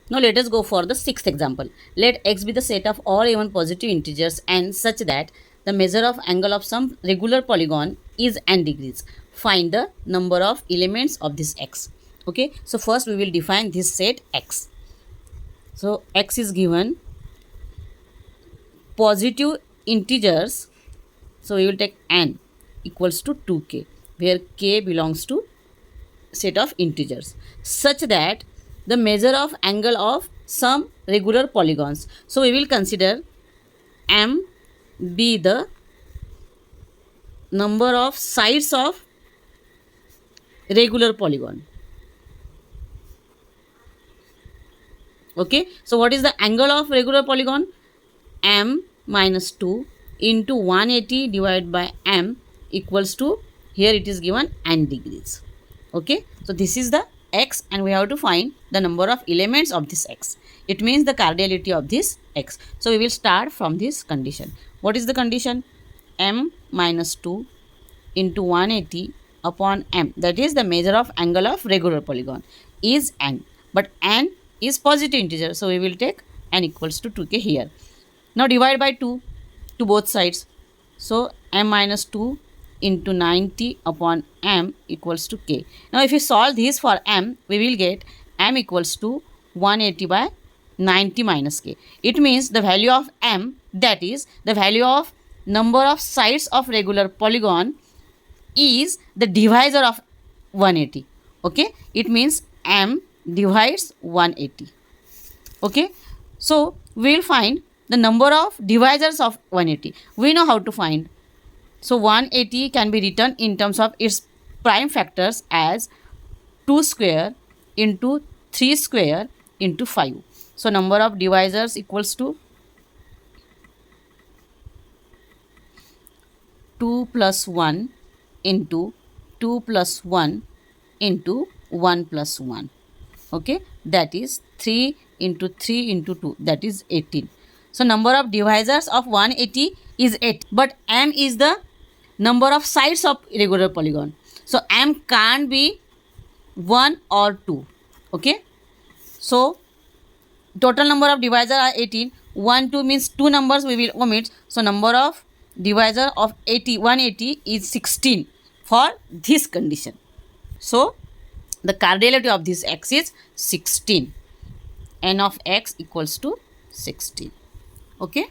Now let us go for the sixth example. Let x be the set of all even positive integers n such that the measure of angle of some regular polygon is n degrees. Find the number of elements of this x. Okay, so first we will define this set x. So x is given positive integers. So we will take n equals to 2k, where k belongs to set of integers, such that the measure of angle of some regular polygons. So we will consider m be the number of sides of regular polygon. Okay, so what is the angle of regular polygon? M minus 2 into 180 divided by m equals to, here it is given n degrees. Okay, so this is the x and we have to find the number of elements of this x. It means the cardinality of this x. So we will start from this condition. What is the condition? M minus 2 into 180 upon m, that is the measure of angle of regular polygon, is n, but n is positive integer, so we will take n equals to 2k here. Now divide by 2 to both sides. So m minus 2 into 90 upon m equals to k. Now if you solve this for m, we will get m equals to 180 by 90 minus k. It means the value of m, that is the value of number of sides of regular polygon, is the divisor of 180. Okay, it means m divides 180. Okay, so we will find the number of divisors of 180. We know how to find. So 180 can be written in terms of its prime factors as 2 square into 3 square into 5. So number of divisors equals to 2 plus 1 into 2 plus 1 into 1 plus 1. Okay, that is 3 into 3 into 2, that is 18. So number of divisors of 180 is 8, but m is the number of sides of irregular polygon. So m can't be 1 or 2. Okay, so total number of divisors are 18. 1, 2 means 2 numbers we will omit. So number of divisor of 180 is 16 for this condition. So the cardinality of this x is 16. N of x equals to 16. Okay.